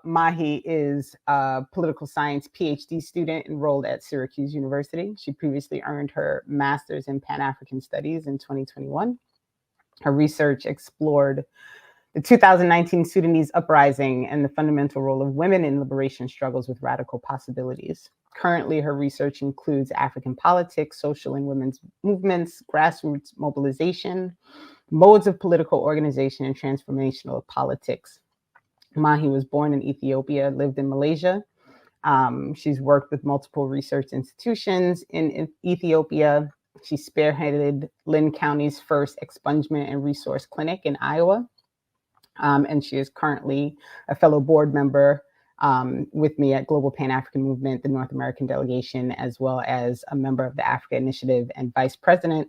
Mahi is a political science PhD student enrolled at Syracuse University. She previously earned her master's in Pan-African Studies in 2021. Her research explored the 2019 Sudanese uprising and the fundamental role of women in liberation struggles with radical possibilities. Currently, her research includes African politics, social and women's movements, grassroots mobilization, modes of political organization, and transformational politics. Mahi was born in Ethiopia, lived in Malaysia. She's worked with multiple research institutions in Ethiopia. She spearheaded Lynn County's first expungement and resource clinic in Iowa. And she is currently a fellow board member with me at Global Pan-African Movement, the North American delegation, as well as a member of the Africa Initiative and vice president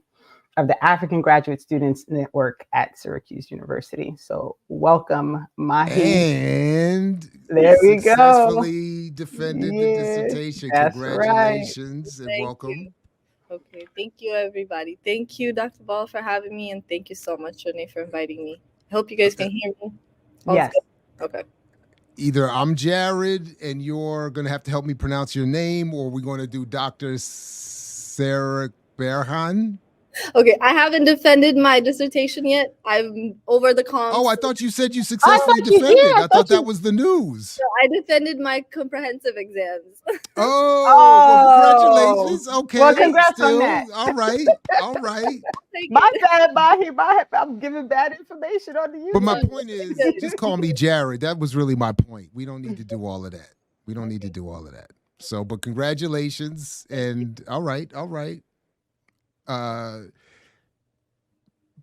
of the African Graduate Students Network at Syracuse University. So welcome, Mahi. And there we go. Successfully defended the dissertation. Congratulations right. And welcome. You. Okay, thank you, everybody. Thank you, Dr. Ball, for having me, and thank you so much, Renee, for inviting me. I hope you guys can hear me. Yes. Okay. Either I'm Jared, and you're going to have to help me pronounce your name, or we're going to do Dr. SEREKBERHAN. Okay, I haven't defended my dissertation yet. I'm over the comms. Oh, I thought you said you successfully defended. I thought that was the news. No, I defended my comprehensive exams. Well, congratulations. Okay. Well, congrats on that. All right. My bad, Mahi. I'm giving bad information on you. But my point is, just call me Jared. That was really my point. We don't need to do all of that. So, but congratulations. And all right.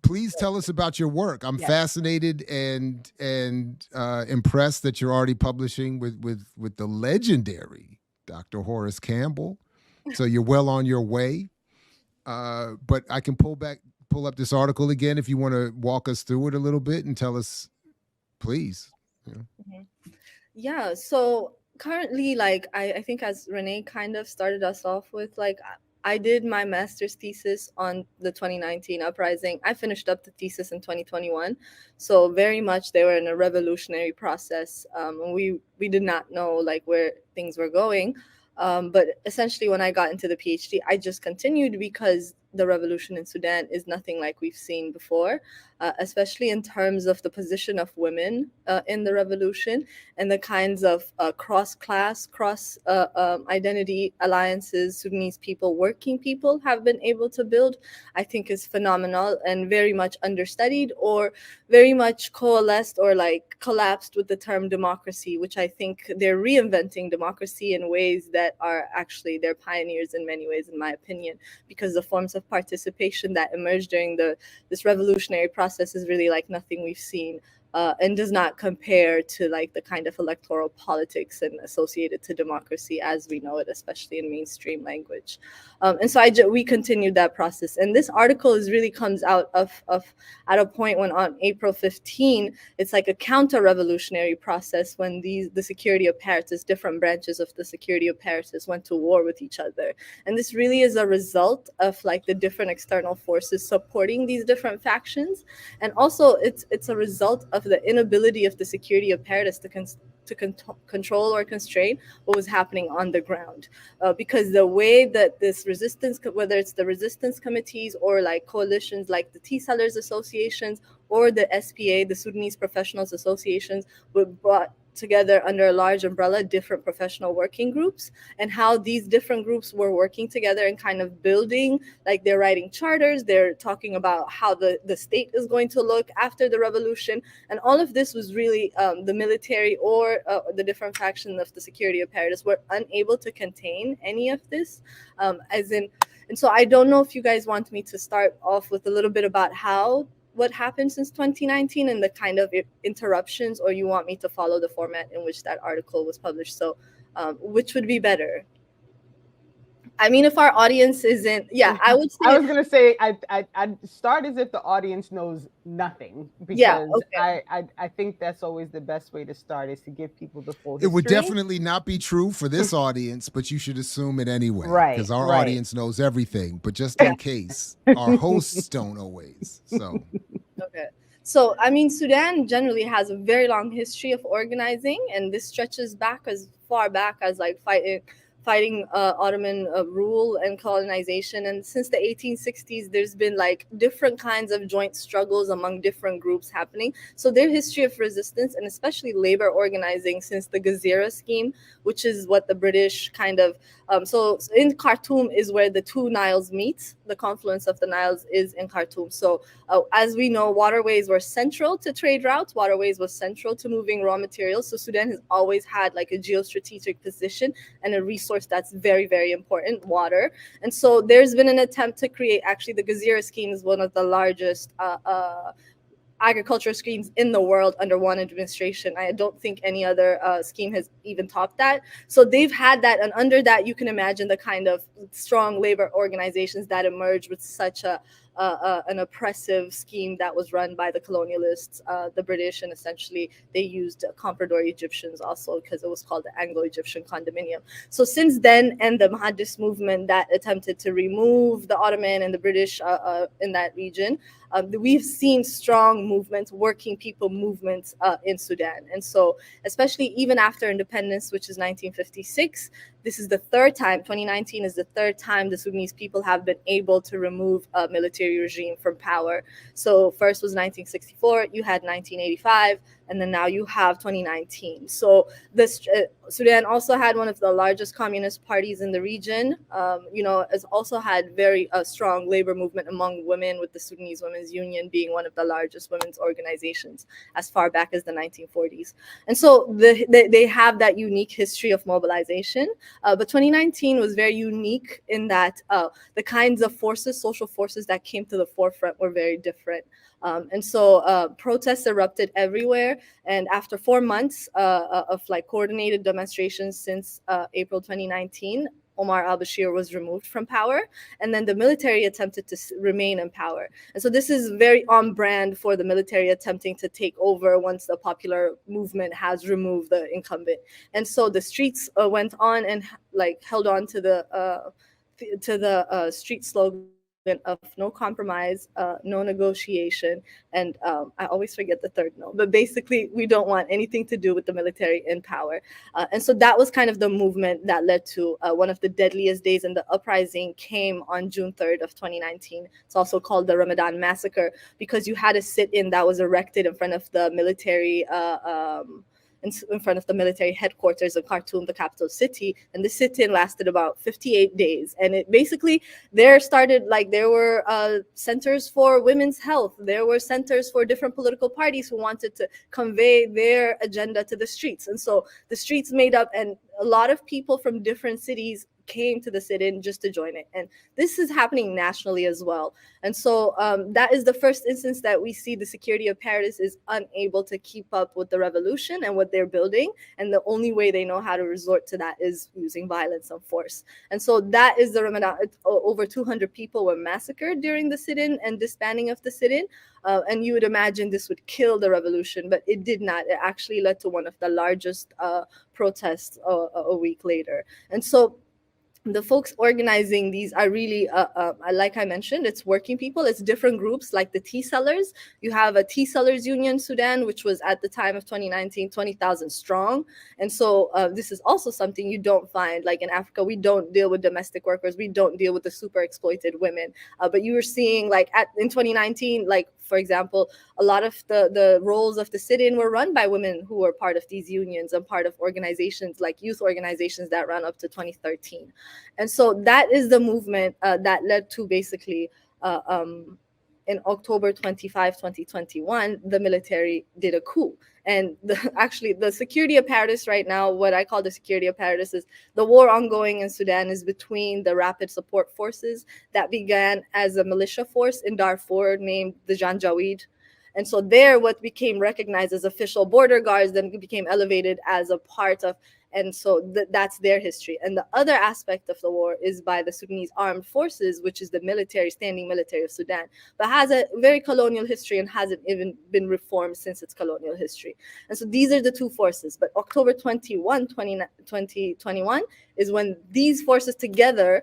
Please tell us about your work. I'm fascinated and impressed that you're already publishing with the legendary Dr. Horace Campbell. So you're well on your way. But I can pull up this article again if you want to walk us through it a little bit and tell us, please. Yeah. So currently, I think as Renee kind of started us off with, I did my master's thesis on the 2019 uprising. I finished up the thesis in 2021. So very much they were in a revolutionary process. We did not know where things were going. But essentially when I got into the PhD, I just continued because the revolution in Sudan is nothing like we've seen before, especially in terms of the position of women in the revolution and the kinds of cross-class, cross-identity alliances Sudanese people, working people have been able to build, I think is phenomenal and very much understudied or very much coalesced or collapsed with the term democracy, which I think they're reinventing democracy in ways that are actually, they're pioneers in many ways, in my opinion, because the forms of participation that emerged during this revolutionary process is really nothing we've seen and does not compare to the kind of electoral politics and associated to democracy as we know it, especially in mainstream language. And so we continued that process. And this article really comes out of at a point when on April 15, it's a counter-revolutionary process when the security apparatus, different branches of the security apparatus went to war with each other. And this really is a result of the different external forces supporting these different factions. And also it's a result of the inability of the security apparatus to control or constrain what was happening on the ground. Because the way that this resistance, whether it's the resistance committees or coalitions like the Tea Sellers Associations or the SPA, the Sudanese Professionals Associations, were brought together under a large umbrella, different professional working groups, and how these different groups were working together and kind of building, they're writing charters, they're talking about how the state is going to look after the revolution. And all of this was really the military or the different factions of the security apparatus were unable to contain any of this, and so I don't know if you guys want me to start off with a little bit about what happened since 2019 and the kind of interruptions, or you want me to follow the format in which that article was published. So which would be better? I mean, if our audience isn't, I would say. I was gonna say I'd start as if the audience knows nothing, because I think that's always the best way to start, is to give people the full history. It would definitely not be true for this audience, but you should assume it anyway, right? Because our audience knows everything, but just in case, our hosts don't always. So okay. So, I mean, Sudan generally has a very long history of organizing, and this stretches back as far back as like fighting Ottoman rule and colonization. And since the 1860s, there's been like different kinds of joint struggles among different groups happening. So their history of resistance, and especially labor organizing since the Gezira scheme, which is what the British kind of so in Khartoum is where the two Niles meet. The confluence of the Niles is in Khartoum. So as we know, waterways were central to trade routes. Waterways was central to moving raw materials. So Sudan has always had like a geostrategic position and a resource that's very, very important, water. And so there's been an attempt to create, actually the Gezira scheme is one of the largest agriculture schemes in the world under one administration. I don't think any other scheme has even topped that. So they've had that, and under that, you can imagine the kind of strong labor organizations that emerged with such an oppressive scheme that was run by the colonialists, the British, and essentially they used comprador Egyptians also because it was called the Anglo-Egyptian condominium. So since then, and the MAHDER movement that attempted to remove the Ottoman and the British in that region, we've seen strong movements, working people movements in Sudan. And so especially even after independence, which is 1956, this is the third time, 2019 is the third time the Sudanese people have been able to remove a military regime from power. So first was 1964, you had 1985, and then now you have 2019. So this Sudan also had one of the largest communist parties in the region. Has also had very strong labor movement among women, with the Sudanese Women's Union being one of the largest women's organizations as far back as the 1940s. And so they have that unique history of mobilization. But 2019 was very unique in that the kinds of forces, social forces that came to the forefront were very different. And so protests erupted everywhere. And after 4 months of like coordinated demonstrations since April 2019, Omar al-Bashir was removed from power, and then the military attempted to remain in power. And so this is very on brand for the military attempting to take over once the popular movement has removed the incumbent. And so the streets went on and like held on to the street slogan of no compromise, no negotiation, and I always forget the third no, but basically we don't want anything to do with the military in power. And so that was kind of the movement that led to one of the deadliest days, and the uprising came on June 3rd of 2019. It's also called the Ramadan Massacre because you had a sit-in that was erected in front of the military in front of the military headquarters in Khartoum, the capital city. And the sit-in lasted about 58 days. And it basically, there were centers for women's health. There were centers for different political parties who wanted to convey their agenda to the streets. And so the streets made up, and a lot of people from different cities came to the sit-in just to join it. And this is happening nationally as well. And so that is the first instance that we see the security apparatus is unable to keep up with the revolution and what they're building. And the only way they know how to resort to that is using violence and force. And so that is the Ramadan. Over 200 people were massacred during the sit-in and disbanding of the sit-in. And you would imagine this would kill the revolution, but it did not. It actually led to one of the largest protests a week later. And so the folks organizing these are really, like I mentioned, it's working people. It's different groups like the tea sellers. You have a tea sellers union, Sudan, which was at the time of 2019, 20,000 strong. And so this is also something you don't find. Like in Africa, we don't deal with domestic workers. We don't deal with the super exploited women. But you were seeing like in 2019, like for example, a lot of the roles of the sit-in were run by women who were part of these unions and part of organizations like youth organizations that ran up to 2013. And so that is the movement that led to basically in October 25, 2021, the military did a coup. And actually, the security apparatus right now, what I call the security apparatus, is the war ongoing in Sudan is between the Rapid Support Forces that began as a militia force in Darfur named the Janjaweed. And so there, what became recognized as official border guards then became elevated as a part of, and so that's their history. And the other aspect of the war is by the Sudanese Armed Forces, which is the military, standing military of Sudan, but has a very colonial history and hasn't even been reformed since its colonial history. And so these are the two forces. But October 21, 2021 is when these forces together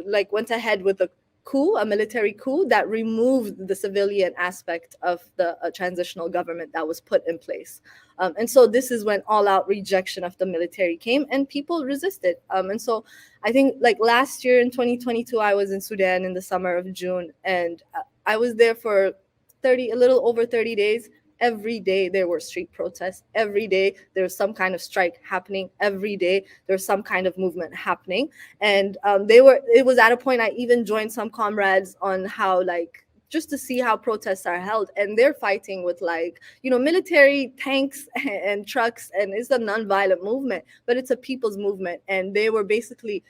like went ahead with the coup, a military coup that removed the civilian aspect of the transitional government that was put in place. And so this is when all-out rejection of the military came and people resisted. And so I think like last year in 2022, I was in Sudan in the summer of June, and I was there for a little over 30 days. Every day there were street protests. Every day there was some kind of strike happening. Every day there was some kind of movement happening. And it was at a point I even joined some comrades on how like, just to see how protests are held, and they're fighting with like, you know, military tanks and trucks, and it's a non-violent movement, but it's a people's movement, and they were basically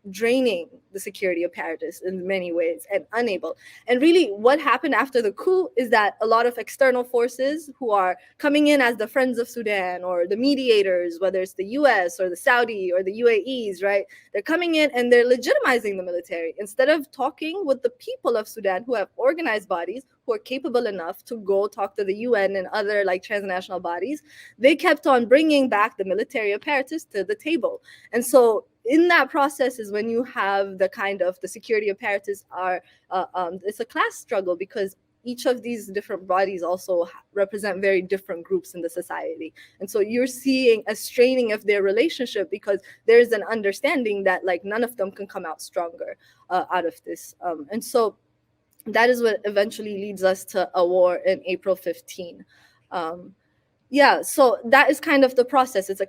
draining the security apparatus in many ways and unable. And really what happened after the coup is that a lot of external forces who are coming in as the friends of Sudan or the mediators, whether it's the US or the Saudi or the UAEs, right? They're coming in and they're legitimizing the military instead of talking with the people of Sudan who have organized bodies who are capable enough to go talk to the UN and other like transnational bodies. They kept on bringing back the military apparatus to the table. And so in that process is when you have the kind of the security apparatus are, it's a class struggle, because each of these different bodies also represent very different groups in the society. And so you're seeing a straining of their relationship because there's an understanding that like none of them can come out stronger out of this. And so that is what eventually leads us to a war in April 15. Yeah, so that is kind of the process. It's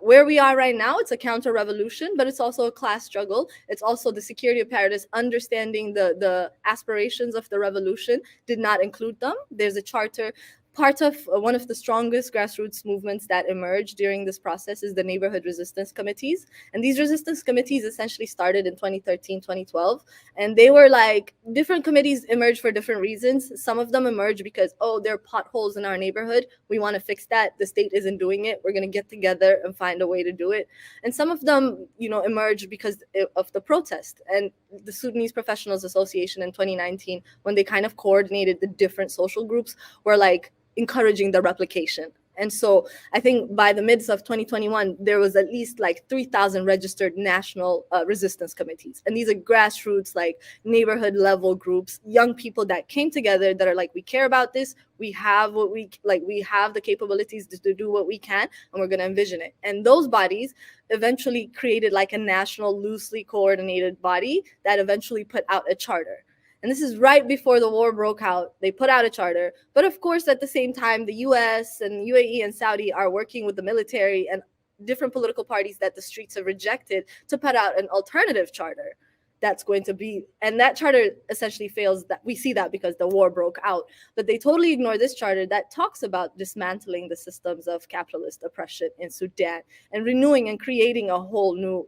where we are right now, it's a counter-revolution, but it's also a class struggle. It's also the security apparatus understanding the aspirations of the revolution did not include them. There's a charter. Part of one of the strongest grassroots movements that emerged during this process is the neighborhood resistance committees. And these resistance committees essentially started in 2013, 2012. And they were like, different committees emerged for different reasons. Some of them emerged because, oh, there are potholes in our neighborhood. We want to fix that. The state isn't doing it. We're going to get together and find a way to do it. And some of them, you know, emerged because of the protest. And the Sudanese Professionals Association in 2019, when they kind of coordinated the different social groups, were like, encouraging the replication. And so I think by the midst of 2021, there was at least like 3,000 registered national resistance committees. And these are grassroots, like neighborhood level groups, young people that came together that are like, we care about this. We have we have the capabilities to do what we can, and we're going to envision it. And those bodies eventually created like a national, loosely coordinated body that eventually put out a charter. And this is right before the war broke out. They put out a charter. But of course, at the same time, the US and UAE and Saudi are working with the military and different political parties that the streets have rejected to put out an alternative charter that's going to be, and that charter essentially fails. That we see that because the war broke out. But they totally ignore this charter that talks about dismantling the systems of capitalist oppression in Sudan and renewing and creating a whole new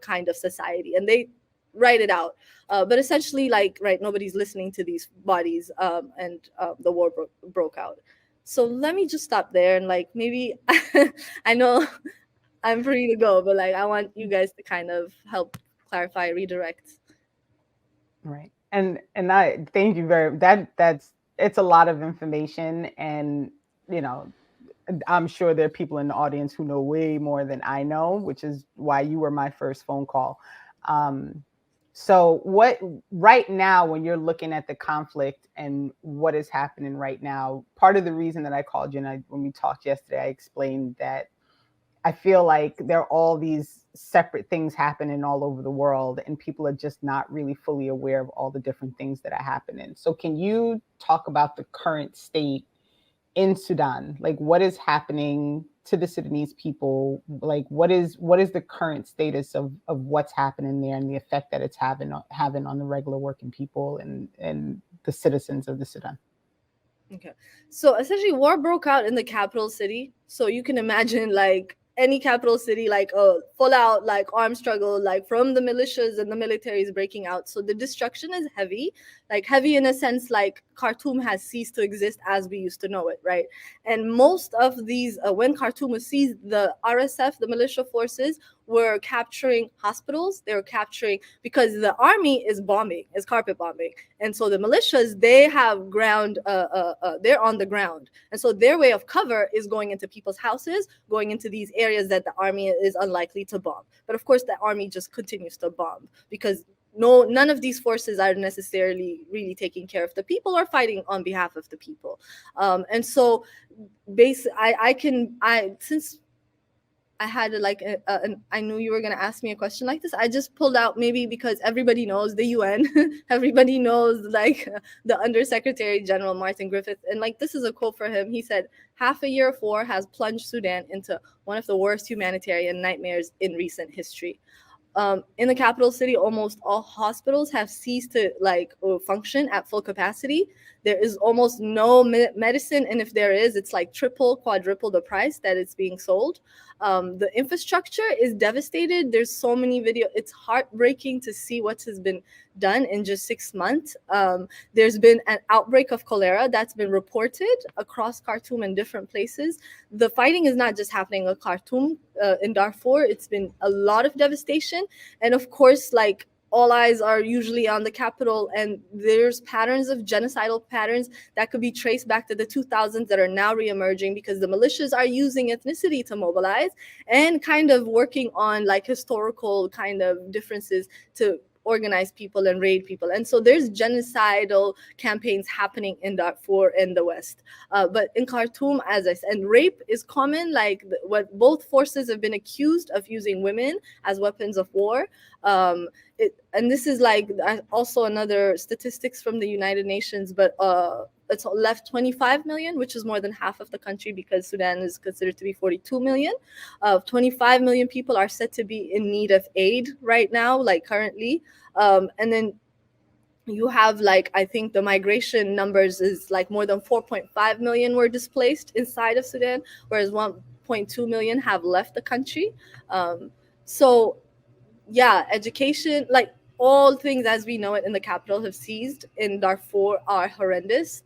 kind of society. And they write it out, but essentially, like, right, nobody's listening to these bodies, and the war broke out. So let me just stop there, and like maybe I know I'm free to go, but like I want you guys to kind of help clarify, redirect. Right, and I thank you that's it's a lot of information, and you know, I'm sure there are people in the audience who know way more than I know, which is why you were my first phone call. So what right now, when you're looking at the conflict and what is happening right now, part of the reason that I called you, and when we talked yesterday, I explained that I feel like there are all these separate things happening all over the world, and people are just not really fully aware of all the different things that are happening. So can you talk about the current state in Sudan? Like, what is happening to the Sudanese people? Like, what is the current status of what's happening there and the effect that it's having on the regular working people and the citizens of the Sudan? Okay, so essentially war broke out in the capital city. So you can imagine like any capital city, like a full out like armed struggle, like from the militias and the military is breaking out. So the destruction is heavy, like heavy in a sense, like Khartoum has ceased to exist as we used to know it, right? And most of these, when Khartoum was seized, the RSF, the militia forces, were capturing hospitals. They were capturing, because the army is bombing, is carpet bombing. And so the militias, they have ground, they're on the ground. And so their way of cover is going into people's houses, going into these areas that the army is unlikely to bomb. But of course, the army just continues to bomb because none of these forces are necessarily really taking care of the people or fighting on behalf of the people. And so since I had I knew you were going to ask me a question like this, I just pulled out, maybe because everybody knows the UN, everybody knows like the Undersecretary General Martin Griffith, and like this is a quote for him. He said, "Half a year of war has plunged Sudan into one of the worst humanitarian nightmares in recent history." In the capital city, almost all hospitals have ceased to function at full capacity. There is almost no medicine, and if there is, it's like triple, quadruple the price that it's being sold. The infrastructure is devastated. There's so many videos. It's heartbreaking to see what has been done in just 6 months. There's been an outbreak of cholera that's been reported across Khartoum and different places. The fighting is not just happening in Khartoum, in Darfur. It's been a lot of devastation. And of course, like, all eyes are usually on the capital, and there's patterns of genocidal patterns that could be traced back to the 2000s that are now reemerging because the militias are using ethnicity to mobilize and kind of working on like historical kind of differences to organize people and raid people. And so there's genocidal campaigns happening in Darfur in the West. But in Khartoum, as I said, and rape is common, like what both forces have been accused of using women as weapons of war. And this is like also another statistics from the United Nations, but it's left 25 million, which is more than half of the country because Sudan is considered to be 42 million. 25 million people are said to be in need of aid right now, like currently. And then you have like, I think the migration numbers is like more than 4.5 million were displaced inside of Sudan, whereas 1.2 million have left the country. So yeah, education, like all things as we know it in the capital have ceased in Darfur are horrendous.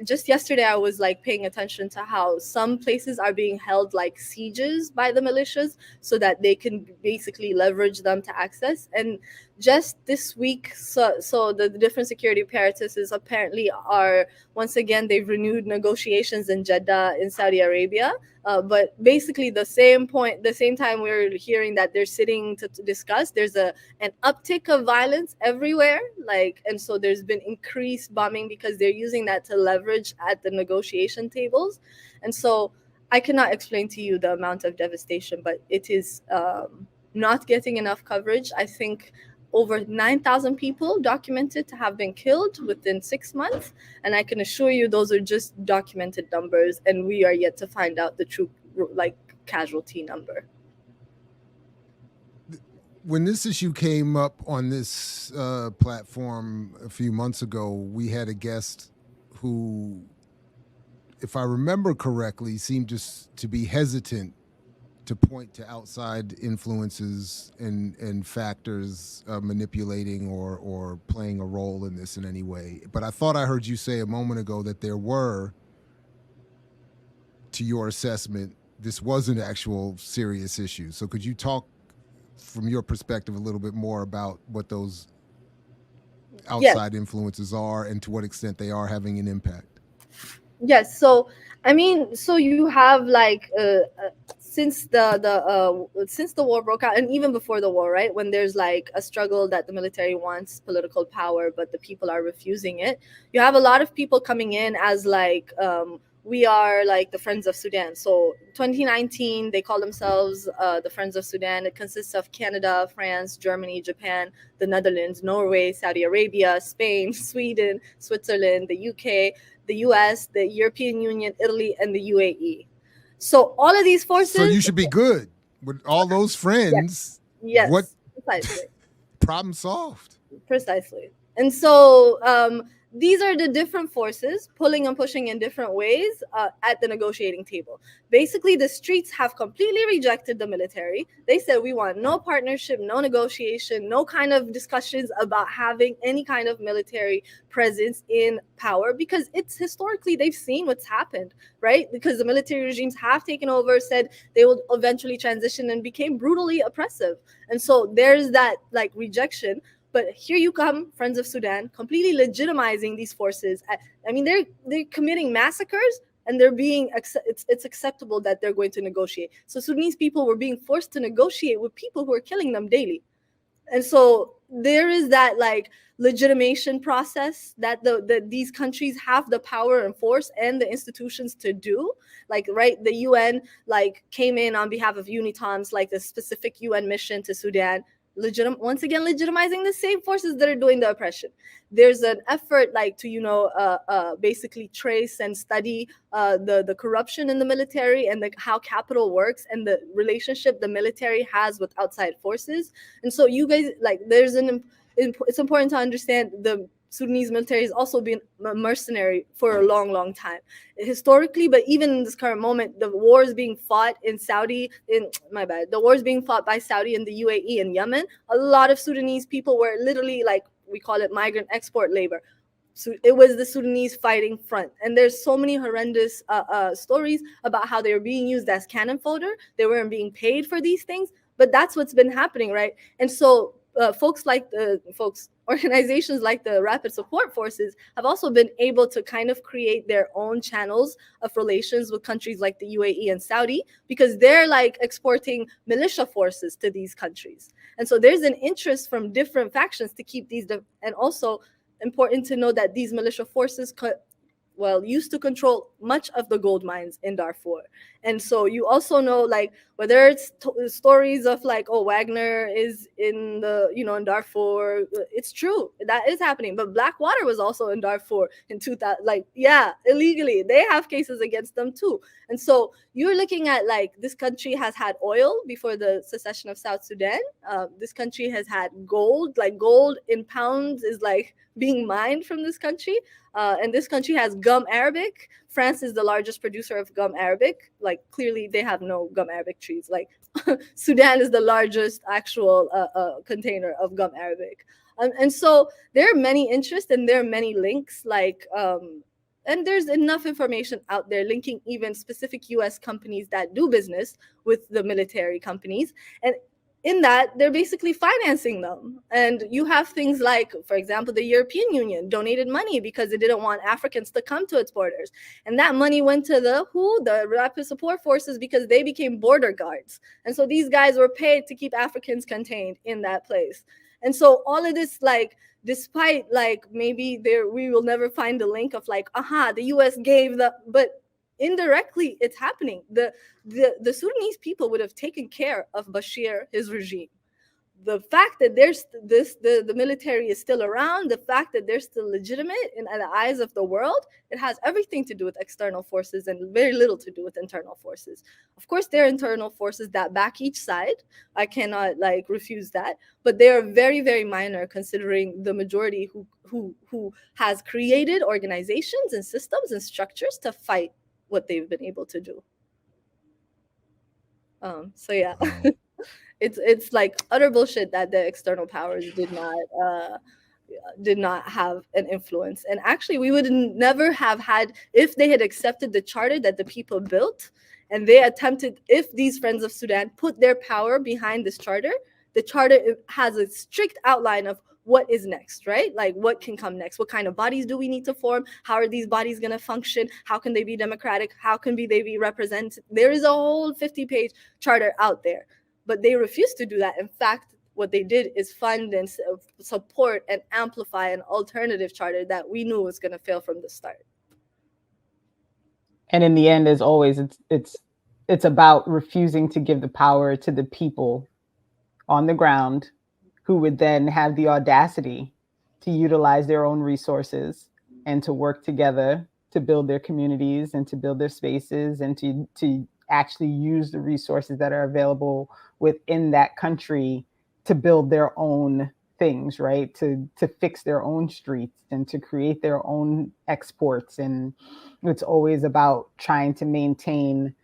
Just yesterday, I was like paying attention to how some places are being held like sieges by the militias so that they can basically leverage them to access. And just this week, so the different security apparatuses apparently are, once again, they've renewed negotiations in Jeddah in Saudi Arabia. But basically the same time we're hearing that they're sitting to discuss, there's an uptick of violence everywhere. Like, and so there's been increased bombing because they're using that to leverage at the negotiation tables. And so I cannot explain to you the amount of devastation, but it is not getting enough coverage. I think over 9,000 people documented to have been killed within 6 months. And I can assure you those are just documented numbers, and we are yet to find out the true like casualty number. When this issue came up on this platform a few months ago, we had a guest who, if I remember correctly, seemed just to be hesitant to point to outside influences and factors manipulating or playing a role in this in any way. But I thought I heard you say a moment ago that there were, to your assessment, this was an actual serious issue. So could you talk from your perspective a little bit more about what those outside influences are and to what extent they are having an impact? Yes. So, I mean, so you have like since the war broke out, and even before the war, right, when there's like a struggle that the military wants political power, but the people are refusing it, you have a lot of people coming in as like, we are like the Friends of Sudan. So 2019, they call themselves the Friends of Sudan. It consists of Canada, France, Germany, Japan, the Netherlands, Norway, Saudi Arabia, Spain, Sweden, Switzerland, the UK, the US, the European Union, Italy, and the UAE. So all of these forces. So you should be good with all those friends. Yes. What? Precisely. Problem solved. Precisely. And so these are the different forces pulling and pushing in different ways at the negotiating table. Basically, the streets have completely rejected the military. They said, we want no partnership, no negotiation, no kind of discussions about having any kind of military presence in power, because it's historically, they've seen what's happened, right? Because the military regimes have taken over, said they will eventually transition, and became brutally oppressive. And so there's that like rejection. But here you come, Friends of Sudan, completely legitimizing these forces. I mean, they're committing massacres, and they're being it's acceptable that they're going to negotiate. So Sudanese people were being forced to negotiate with people who are killing them daily. And so there is that like legitimation process that these countries have the power and force and the institutions to do. Like, right, the UN like came in on behalf of UNITAMS, like the specific UN mission to Sudan, once again legitimizing the same forces that are doing the oppression. There's an effort like to basically trace and study the corruption in the military and how capital works and the relationship the military has with outside forces. And so you guys, like, it's important to understand the Sudanese military has also been mercenary for a long, long time historically, but even in this current moment, the wars being fought in Saudi, the wars being fought by Saudi in the UAE and Yemen, a lot of Sudanese people were literally, like, we call it migrant export labor. So it was the Sudanese fighting front. And there's so many horrendous stories about how they were being used as cannon fodder. They weren't being paid for these things, but that's what's been happening, right? And so organizations like the Rapid Support Forces have also been able to kind of create their own channels of relations with countries like the UAE and Saudi, because they're like exporting militia forces to these countries. And so there's an interest from different factions to keep these, and also important to know that these militia forces used to control much of the gold mines in Darfur. And so you also know, like, whether it's stories of like, oh, Wagner is in in Darfur, it's true, that is happening. But Blackwater was also in Darfur in 2000, illegally. They have cases against them too. And so you're looking at, like, this country has had oil before the secession of South Sudan. This country has had gold, like gold in pounds is like being mined from this country. And this country has gum arabic. France is the largest producer of gum arabic. Like, clearly they have no gum arabic trees. Like, Sudan is the largest actual container of gum arabic. And so there are many interests and there are many links, and there's enough information out there linking even specific US companies that do business with the military companies. And in that, they're basically financing them. And you have things like, for example, the European Union donated money because it didn't want Africans to come to its borders. And that money went to the Rapid Support Forces, because they became border guards. And so these guys were paid to keep Africans contained in that place. And so all of this, like, despite, like, maybe we will never find the link of like, the US gave but indirectly it's happening. The Sudanese people would have taken care of Bashir, his regime. The fact that the military is still around, the fact that they're still legitimate in the eyes of the world, it has everything to do with external forces and very little to do with internal forces. Of course, there are internal forces that back each side. I cannot refuse that, but they are very, very minor considering the majority who has created organizations and systems and structures to fight what they've been able to do. So yeah. It's like utter bullshit that the external powers did not have an influence. And actually, we would never have had, if they had accepted the charter that the people built, and they attempted, if these Friends of Sudan put their power behind this charter, the charter has a strict outline of what is next, right? Like, what can come next? What kind of bodies do we need to form? How are these bodies going to function? How can they be democratic? How can they be represented? There is a whole 50-page charter out there. But they refused to do that. In fact, what they did is fund and support and amplify an alternative charter that we knew was going to fail from the start. And in the end, as always, it's about refusing to give the power to the people on the ground, who would then have the audacity to utilize their own resources and to work together to build their communities and to build their spaces and to actually use the resources that are available within that country to build their own things, right? To fix their own streets and to create their own exports. And it's always about trying to maintain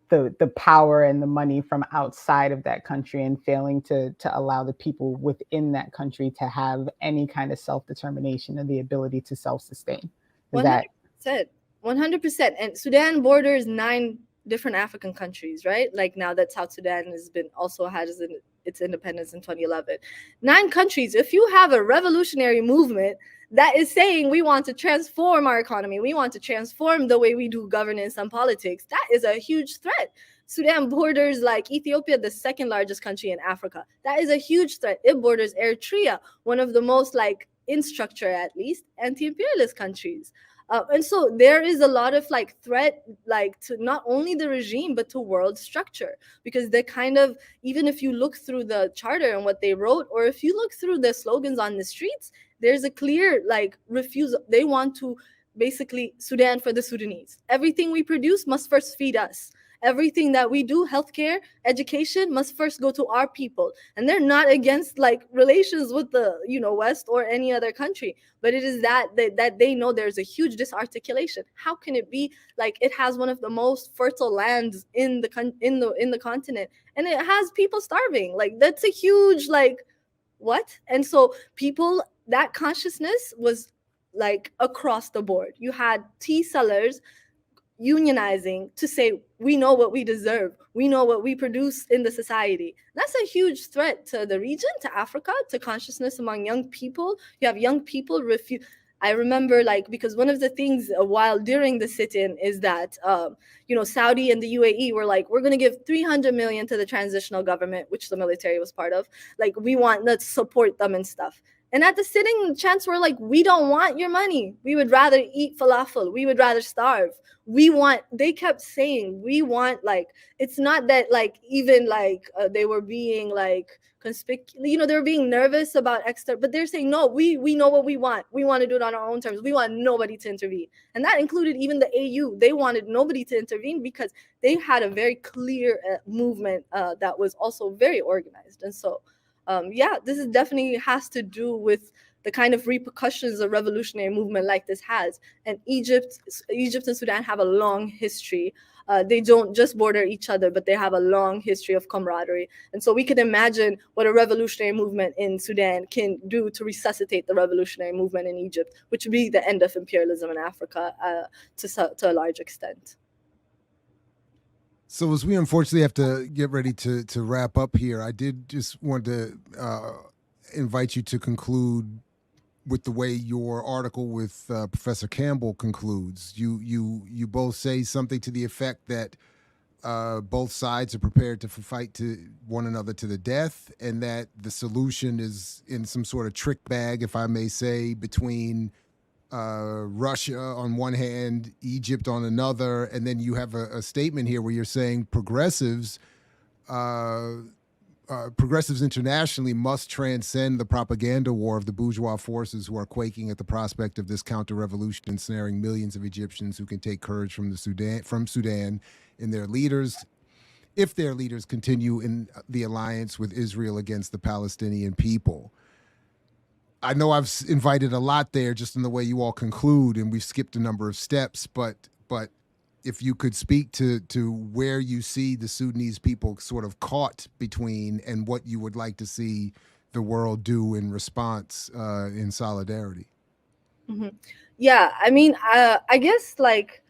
the power and the money from outside of that country and failing to allow the people within that country to have any kind of self-determination and the ability to self-sustain. 100%. 100%. And Sudan borders 9 different African countries, right? Like, now that South Sudan has its independence in 2011. 9 countries. If you have a revolutionary movement that is saying we want to transform our economy, we want to transform the way we do governance and politics, that is a huge threat. Sudan borders like Ethiopia, the second largest country in Africa. That is a huge threat. It borders Eritrea, one of the most, like, in structure at least, anti-imperialist countries. And so there is a lot of like threat, like to not only the regime, but to world structure, because they kind of, even if you look through the charter and what they wrote, or if you look through the slogans on the streets, there's a clear like refusal. They want to basically Sudan for the Sudanese. Everything we produce must first feed us. Everything that we do, healthcare, education, must first go to our people. And they're not against like relations with the, you know, West or any other country, but it is that they know there's a huge disarticulation. How can it be like it has one of the most fertile lands in the continent, and it has people starving? Like, that's a huge like what? And so people, that consciousness was like across the board. You had tea sellers unionizing to say, we know what we deserve, we know what we produce in the society. That's a huge threat to the region, to Africa, to consciousness among young people. You have young people refuse. I remember, like, because one of the things while during the sit-in is that you know, Saudi and the UAE were like, we're going to give 300 million to the transitional government, which the military was part of. Like, we want to support them and stuff. And at the sitting chants were like, we don't want your money. We would rather eat falafel. We would rather starve. We want, they kept saying, we want, like, it's not that like, even like they were being like you know, they were being nervous about extra, but they're saying, no, we know what we want. We want to do it on our own terms. We want nobody to intervene. And that included even the AU. They wanted nobody to intervene because they had a very clear movement that was also very organized. And so, yeah, this is definitely has to do with the kind of repercussions a revolutionary movement like this has. And Egypt and Sudan have a long history. They don't just border each other, but they have a long history of camaraderie. And so we can imagine what a revolutionary movement in Sudan can do to resuscitate the revolutionary movement in Egypt, which would be the end of imperialism in Africa to a large extent. So as we unfortunately have to get ready to wrap up here, I did just want to invite you to conclude with the way your article with Professor Campbell concludes. You both say something to the effect that both sides are prepared to fight to one another to the death, and that the solution is in some sort of trick bag, if I may say, between Russia on one hand, Egypt on another, and then you have a statement here where you're saying progressives internationally must transcend the propaganda war of the bourgeois forces who are quaking at the prospect of this counter-revolution ensnaring millions of Egyptians who can take courage from Sudan in their leaders, if their leaders continue in the alliance with Israel against the Palestinian people. I know I've invited a lot there just in the way you all conclude, and we've skipped a number of steps, but if you could speak to where you see the Sudanese people sort of caught between and what you would like to see the world do in response in solidarity. Mm-hmm. Yeah, I mean, I guess like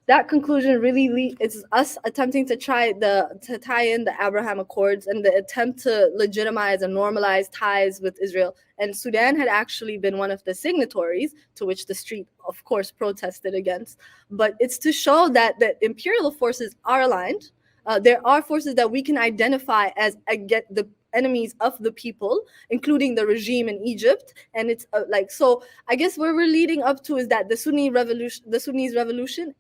that conclusion really is us attempting to tie in the Abraham Accords and the attempt to legitimize and normalize ties with Israel. And Sudan had actually been one of the signatories, to which the street, of course, protested against. But it's to show that the imperial forces are aligned. There are forces that we can identify as the enemies of the people, including the regime in Egypt. And it's like, so I guess where we're leading up to is that the Sudanese revolution,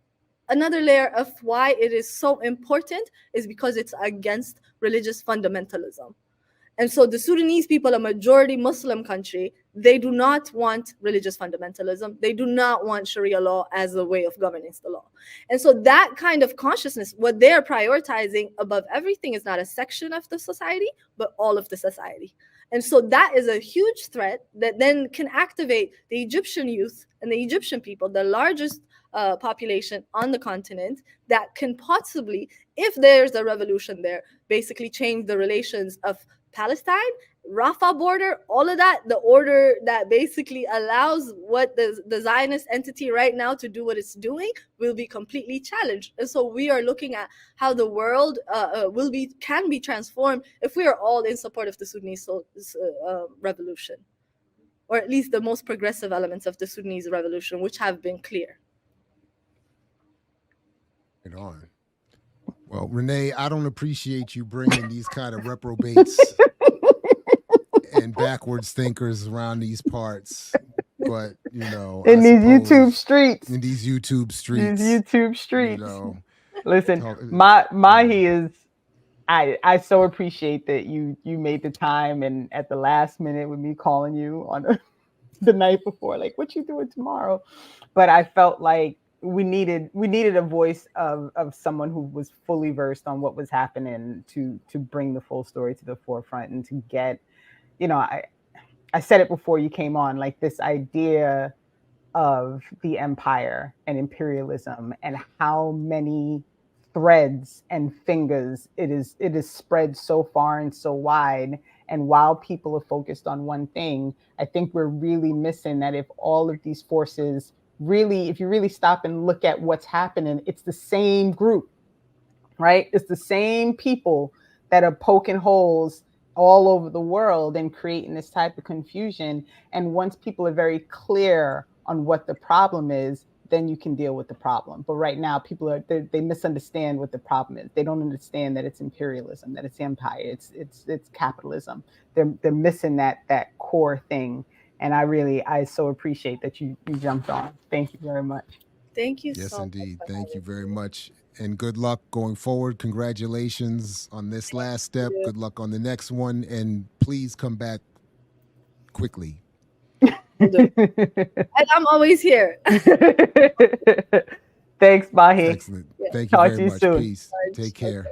another layer of why it is so important is because it's against religious fundamentalism. And so the Sudanese people, a majority Muslim country, they do not want religious fundamentalism. They do not want Sharia law as a way of governing the law. And so that kind of consciousness, what they're prioritizing above everything is not a section of the society, but all of the society. And so that is a huge threat that then can activate the Egyptian youth and the Egyptian people, the largest population on the continent, that can possibly, if there's a revolution there, basically change the relations of Palestine Rafah border, all of that, the order that basically allows what the Zionist entity right now to do what it's doing will be completely challenged. And so we are looking at how the world can be transformed if we are all in support of the Sudanese revolution, or at least the most progressive elements of the Sudanese revolution, which have been clear. Right on. Well, Renee, I don't appreciate you bringing these kind of reprobates and backwards thinkers around these parts, but you know, in these YouTube streets, you know, listen, Mahi is. I so appreciate that you made the time, and at the last minute with me calling you on the night before, like, what you doing tomorrow? But I felt like we needed a voice of someone who was fully versed on what was happening to bring the full story to the forefront, and to get, you know, I said it before you came on, like this idea of the empire and imperialism and how many threads and fingers it is spread so far and so wide. And while people are focused on one thing, I think we're really missing that if all of these forces really, if you really stop and look at what's happening, it's the same group, right? It's the same people that are poking holes all over the world and creating this type of confusion. And once people are very clear on what the problem is, then you can deal with the problem. But right now, people they misunderstand what the problem is. They don't understand that it's imperialism, that it's empire, it's capitalism. They're missing that core thing. And I so appreciate that you jumped on. Thank you very much. Thank you. Yes, indeed. Thank you very much. And good luck going forward. Congratulations on this last step. Good luck on the next one. And please come back quickly. And I'm always here. Thanks, Mahi. Excellent. Thank you very much. Peace. Take care.